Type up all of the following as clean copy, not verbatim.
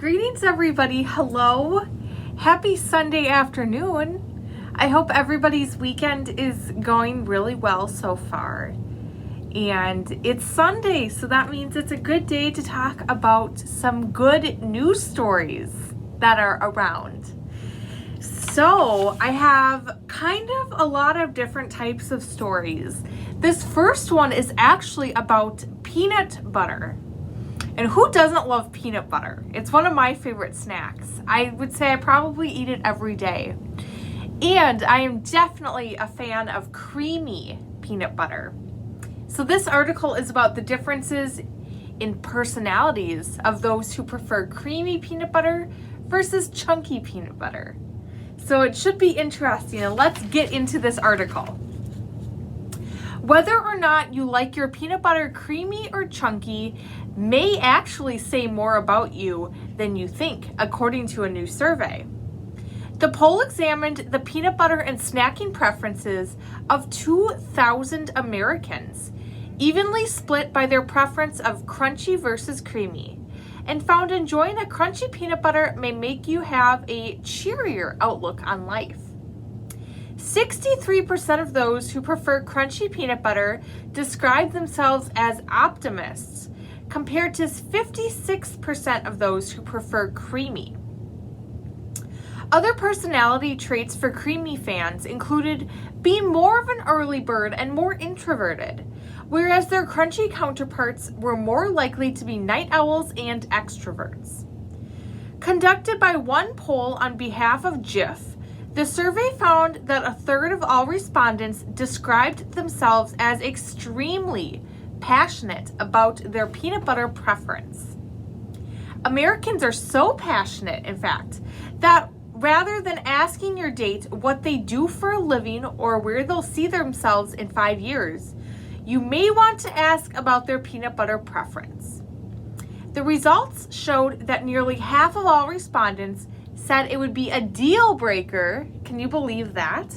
Greetings, everybody. Hello. Happy Sunday afternoon. I hope everybody's weekend is going really well so far. And it's Sunday, so that means it's a good day to talk about some good news stories that are around. So I have kind of a lot of different types of stories. This first one is actually about peanut butter. And who doesn't love peanut butter? It's one of my favorite snacks. I would say I probably eat it every day. And I am definitely a fan of creamy peanut butter. So this article is about the differences in personalities of those who prefer creamy peanut butter versus chunky peanut butter. So it should be interesting, and let's get into this article. Whether or not you like your peanut butter creamy or chunky may actually say more about you than you think, according to a new survey. The poll examined the peanut butter and snacking preferences of 2,000 Americans, evenly split by their preference of crunchy versus creamy, and found enjoying a crunchy peanut butter may make you have a cheerier outlook on life. 63% of those who prefer crunchy peanut butter describe themselves as optimists, compared to 56% of those who prefer creamy. Other personality traits for creamy fans included being more of an early bird and more introverted, whereas their crunchy counterparts were more likely to be night owls and extroverts. Conducted by one poll on behalf of Jif, the survey found that a third of all respondents described themselves as extremely passionate about their peanut butter preference. Americans are so passionate, in fact, that rather than asking your date what they do for a living or where they'll see themselves in 5 years, you may want to ask about their peanut butter preference. The results showed that nearly half of all respondents said it would be a deal breaker, can you believe that,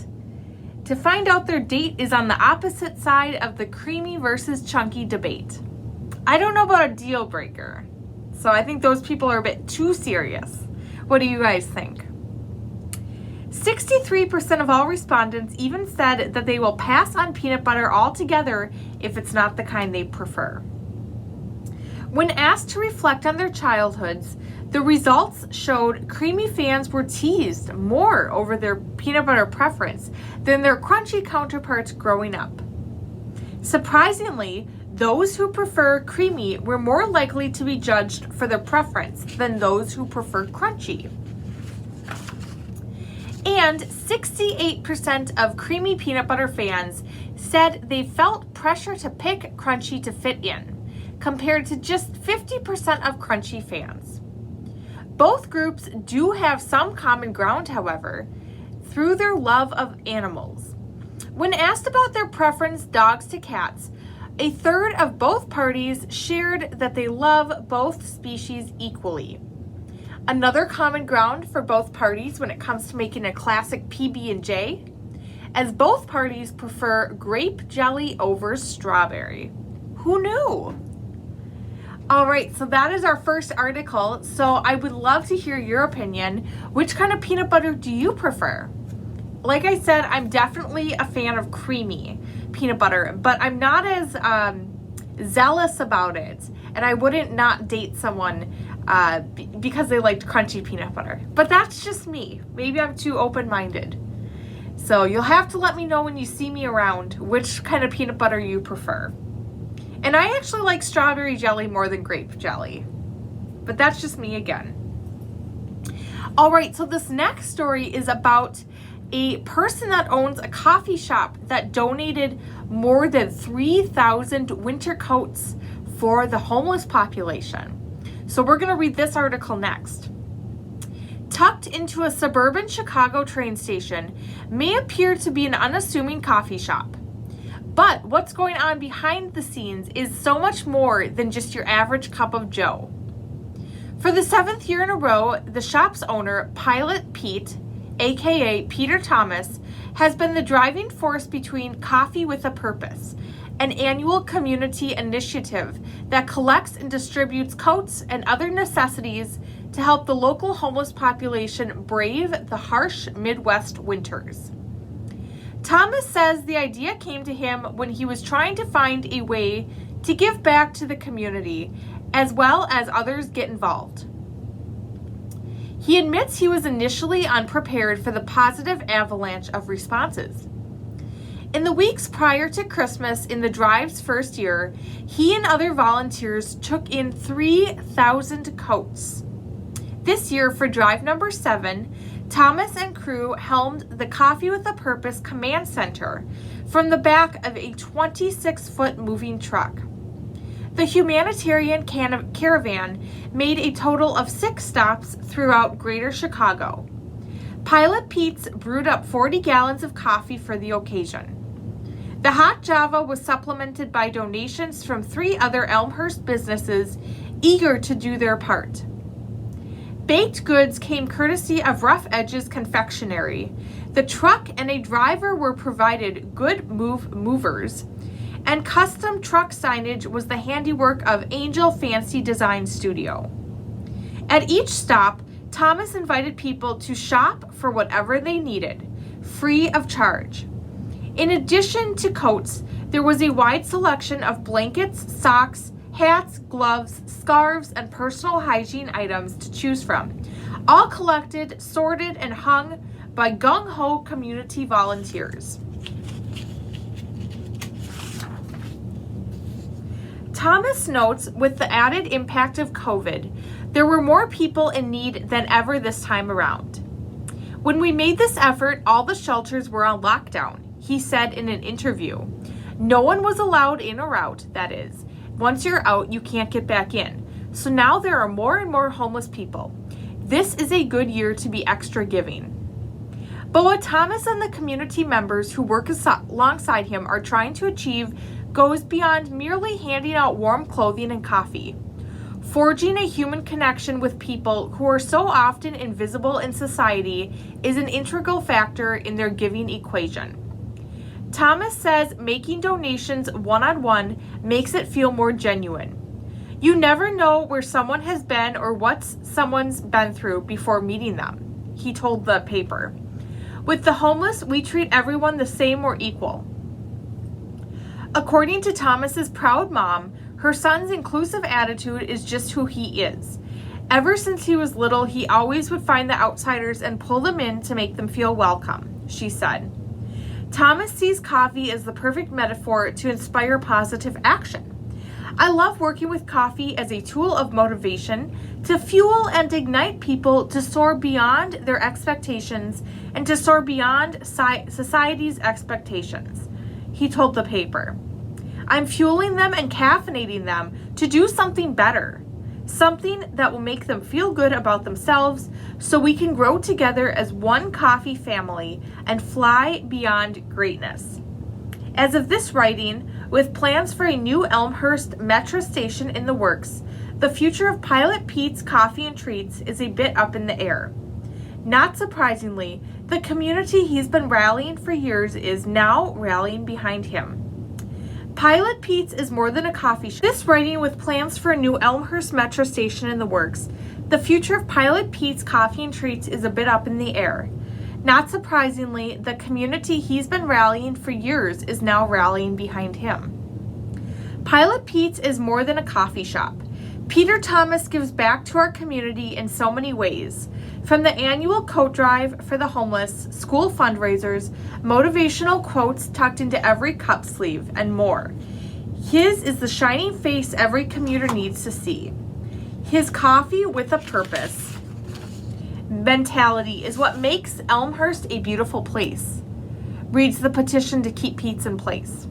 to find out their date is on the opposite side of the creamy versus chunky debate. I don't know about a deal breaker, so I think those people are a bit too serious. What do you guys think? 63% of all respondents even said that they will pass on peanut butter altogether if it's not the kind they prefer. When asked to reflect on their childhoods, the results showed creamy fans were teased more over their peanut butter preference than their crunchy counterparts growing up. Surprisingly, those who prefer creamy were more likely to be judged for their preference than those who prefer crunchy. And 68% of creamy peanut butter fans said they felt pressure to pick crunchy to fit in, compared to just 50% of crunchy fans. Both groups do have some common ground, however, through their love of animals. When asked about their preference, dogs to cats, a third of both parties shared that they love both species equally. Another common ground for both parties when it comes to making a classic PB&J, as both parties prefer grape jelly over strawberry. Who knew? All right, so that is our first article. So I would love to hear your opinion. Which kind of peanut butter do you prefer? Like I said, I'm definitely a fan of creamy peanut butter, but I'm not as zealous about it. And I wouldn't not date someone because they liked crunchy peanut butter. But that's just me. Maybe I'm too open-minded. So you'll have to let me know when you see me around which kind of peanut butter you prefer. And I actually like strawberry jelly more than grape jelly. But that's just me again. All right, so this next story is about a person that owns a coffee shop that donated more than 3,000 winter coats for the homeless population. So we're going to read this article next. Tucked into a suburban Chicago train station may appear to be an unassuming coffee shop. But what's going on behind the scenes is so much more than just your average cup of joe. For the 7th year in a row, the shop's owner, Pilot Pete, aka Peter Thomas, has been the driving force between Coffee with a Purpose, an annual community initiative that collects and distributes coats and other necessities to help the local homeless population brave the harsh Midwest winters. Thomas says the idea came to him when he was trying to find a way to give back to the community as well as others get involved. He admits he was initially unprepared for the positive avalanche of responses. In the weeks prior to Christmas in the drive's first year, he and other volunteers took in 3,000 coats. This year, for drive number 7, Thomas and crew helmed the Coffee with a Purpose Command Center from the back of a 26-foot moving truck. The humanitarian caravan made a total of 6 stops throughout Greater Chicago. Pilot Pete's brewed up 40 gallons of coffee for the occasion. The hot Java was supplemented by donations from 3 other Elmhurst businesses eager to do their part. Baked goods came courtesy of Rough Edges Confectionery. The truck and a driver were provided good movers, and custom truck signage was the handiwork of Angel Fancy Design Studio. At each stop, Thomas invited people to shop for whatever they needed, free of charge. In addition to coats, there was a wide selection of blankets, socks, hats, gloves, scarves, and personal hygiene items to choose from, all collected, sorted, and hung by gung-ho community volunteers. Thomas notes, with the added impact of COVID, there were more people in need than ever this time around. When we made this effort, all the shelters were on lockdown, he said in an interview. No one was allowed in or out, that is. Once you're out, you can't get back in. So now there are more and more homeless people. This is a good year to be extra giving. But what Thomas and the community members who work alongside him are trying to achieve goes beyond merely handing out warm clothing and coffee. Forging a human connection with people who are so often invisible in society is an integral factor in their giving equation. Thomas says making donations one-on-one makes it feel more genuine. You never know where someone has been or what someone's been through before meeting them, he told the paper. With the homeless, we treat everyone the same or equal. According to Thomas's proud mom, her son's inclusive attitude is just who he is. Ever since he was little, he always would find the outsiders and pull them in to make them feel welcome, she said. Thomas sees coffee as the perfect metaphor to inspire positive action. I love working with coffee as a tool of motivation to fuel and ignite people to soar beyond their expectations and to soar beyond society's expectations, he told the paper. I'm fueling them and caffeinating them to do something better, something that will make them feel good about themselves so we can grow together as one coffee family and fly beyond greatness. As of this writing, with plans for a new Elmhurst Metro station in the works, the future of Pilot Pete's Coffee and Treats is a bit up in the air. Not surprisingly, the community he's been rallying for years is now rallying behind him. Pilot Pete's is more than a coffee shop. This writing, with plans for a new Elmhurst Metro station in the works, the future of Pilot Pete's Coffee and Treats is a bit up in the air. Not surprisingly, the community he's been rallying for years is now rallying behind him. Pilot Pete's is more than a coffee shop. Peter Thomas gives back to our community in so many ways, from the annual coat drive for the homeless, school fundraisers, motivational quotes tucked into every cup sleeve, and more. His is the shining face every commuter needs to see. His coffee with a purpose mentality is what makes Elmhurst a beautiful place, reads the petition to keep Pete's in place.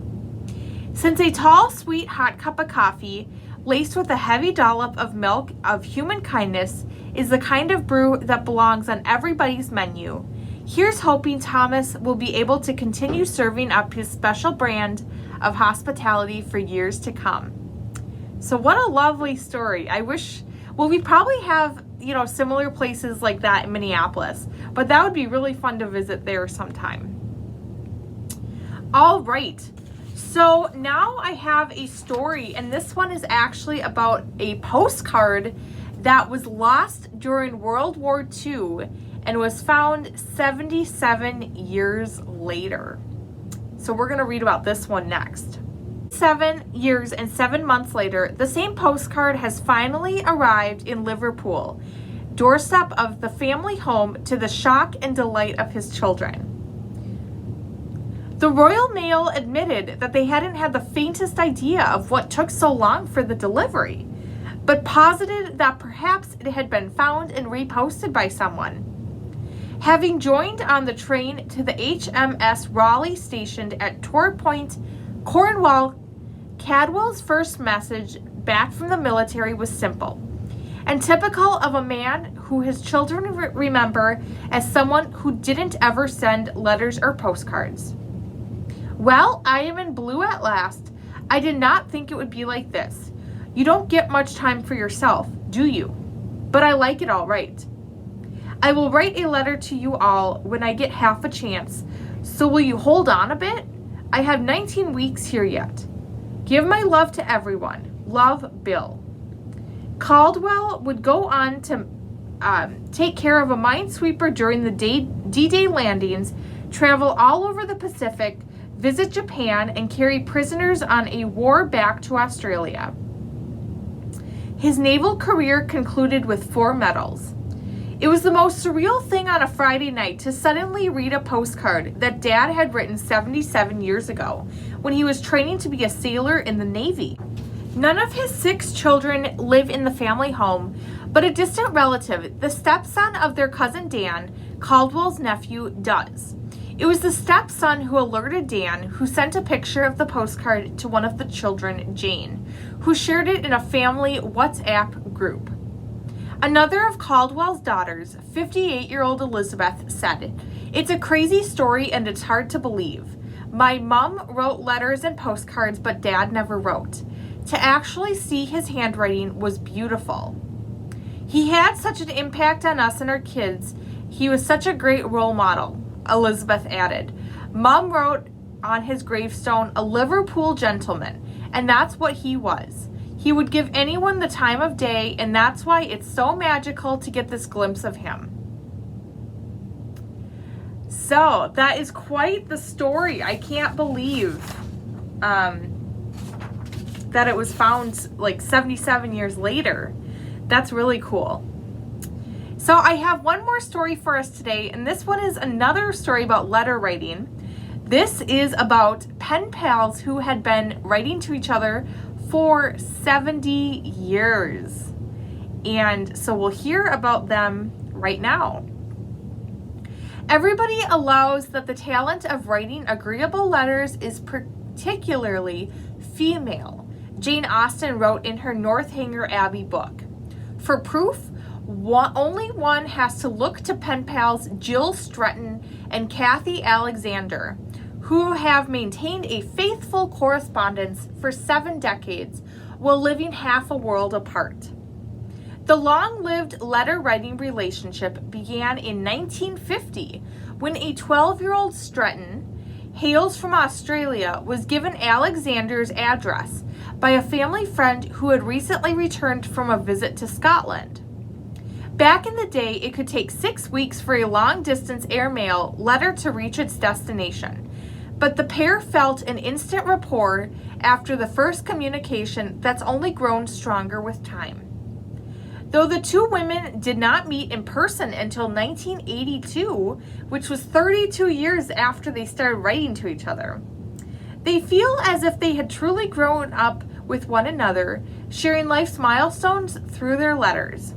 Since a tall, sweet, hot cup of coffee, laced with a heavy dollop of milk of human kindness, is the kind of brew that belongs on everybody's menu, here's hoping Thomas will be able to continue serving up his special brand of hospitality for years to come. So what a lovely story. I wish, well, we probably have, similar places like that in Minneapolis, but that would be really fun to visit there sometime. All right. So now I have a story, and this one is actually about a postcard that was lost during World War II and was found 77 years later. So we're going to read about this one next. 7 years and 7 months later, the same postcard has finally arrived in Liverpool, doorstep of the family home, to the shock and delight of his children. The Royal Mail admitted that they hadn't had the faintest idea of what took so long for the delivery, but posited that perhaps it had been found and reposted by someone. Having joined on the train to the HMS Raleigh stationed at Torpoint, Cornwall, Cadwell's first message back from the military was simple, and typical of a man who his children remember as someone who didn't ever send letters or postcards. Well, I am in blue at last. I did not think it would be like this. You don't get much time for yourself, do you? But I like it all right. I will write a letter to you all when I get half a chance, so will you hold on a bit? I have 19 weeks here yet. Give my love to everyone. Love, Bill. Caldwell would go on to take care of a minesweeper during the D-Day landings, travel all over the Pacific, visit Japan, and carry prisoners on a war back to Australia. His naval career concluded with 4 medals. It was the most surreal thing on a Friday night to suddenly read a postcard that Dad had written 77 years ago when he was training to be a sailor in the Navy. None of his 6 children live in the family home, but a distant relative, the stepson of their cousin Dan, Caldwell's nephew, does. It was the stepson who alerted Dan, who sent a picture of the postcard to one of the children, Jane, who shared it in a family WhatsApp group. Another of Caldwell's daughters, 58-year-old Elizabeth, said, "It's a crazy story and it's hard to believe. My mom wrote letters and postcards, but Dad never wrote. To actually see his handwriting was beautiful. He had such an impact on us and our kids. He was such a great role model," Elizabeth added. Mom wrote on his gravestone, "A Liverpool gentleman," and that's what he was. He would give anyone the time of day, and that's why it's so magical to get this glimpse of him. So that is quite the story. I can't believe that it was found like 77 years later. That's really cool. So I have one more story for us today, and this one is another story about letter writing. This is about pen pals who had been writing to each other for 70 years. And so we'll hear about them right now. Everybody allows that the talent of writing agreeable letters is particularly female, Jane Austen wrote in her Northanger Abbey book. For proof, only one has to look to pen pals Jill Stretton and Kathy Alexander, who have maintained a faithful correspondence for 7 decades while living half a world apart. The long-lived letter-writing relationship began in 1950 when a 12-year-old Stretton, hails from Australia, was given Alexander's address by a family friend who had recently returned from a visit to Scotland. Back in the day, it could take 6 weeks for a long-distance airmail letter to reach its destination, but the pair felt an instant rapport after the first communication that's only grown stronger with time. Though the two women did not meet in person until 1982, which was 32 years after they started writing to each other, they feel as if they had truly grown up with one another, sharing life's milestones through their letters.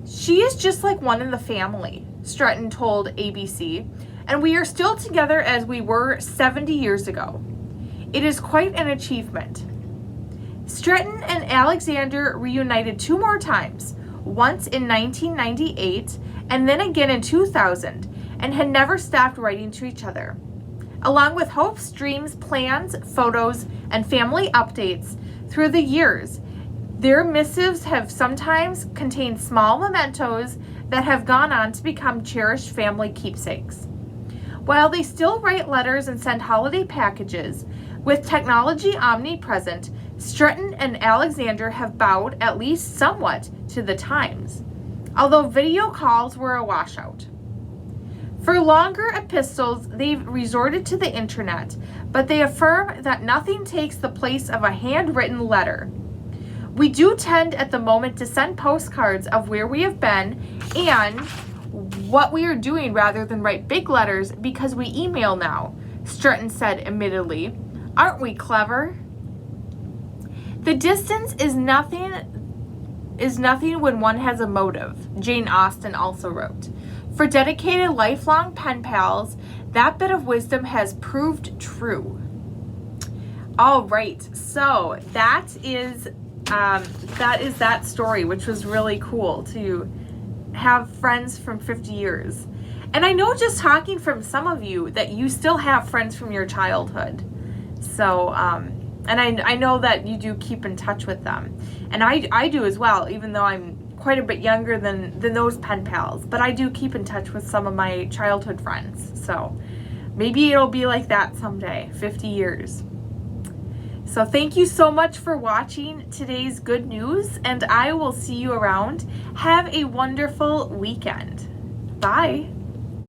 "She is just like one in the family," Stretton told ABC, "and we are still together as we were 70 years ago. It is quite an achievement." Stretton and Alexander reunited 2 more times, once in 1998 and then again in 2000, and had never stopped writing to each other. Along with hopes, dreams, plans, photos, and family updates through the years, their missives have sometimes contained small mementos that have gone on to become cherished family keepsakes. While they still write letters and send holiday packages, with technology omnipresent, Stretton and Alexander have bowed at least somewhat to the times, although video calls were a washout. For longer epistles, they've resorted to the internet, but they affirm that nothing takes the place of a handwritten letter. We do tend at the moment to send postcards of where we have been and what we are doing rather than write big letters because we email now, Stretton said admittedly. Aren't we clever? The distance is nothing when one has a motive, Jane Austen also wrote. For dedicated lifelong pen pals, that bit of wisdom has proved true. All right, so that is that story, which was really cool to have friends from 50 years. And I know just talking from some of you that you still have friends from your childhood. So, and I know that you do keep in touch with them. And I do as well, even though I'm quite a bit younger than those pen pals. But I do keep in touch with some of my childhood friends. So maybe it'll be like that someday, 50 years. So thank you so much for watching today's good news, and I will see you around. Have a wonderful weekend. Bye.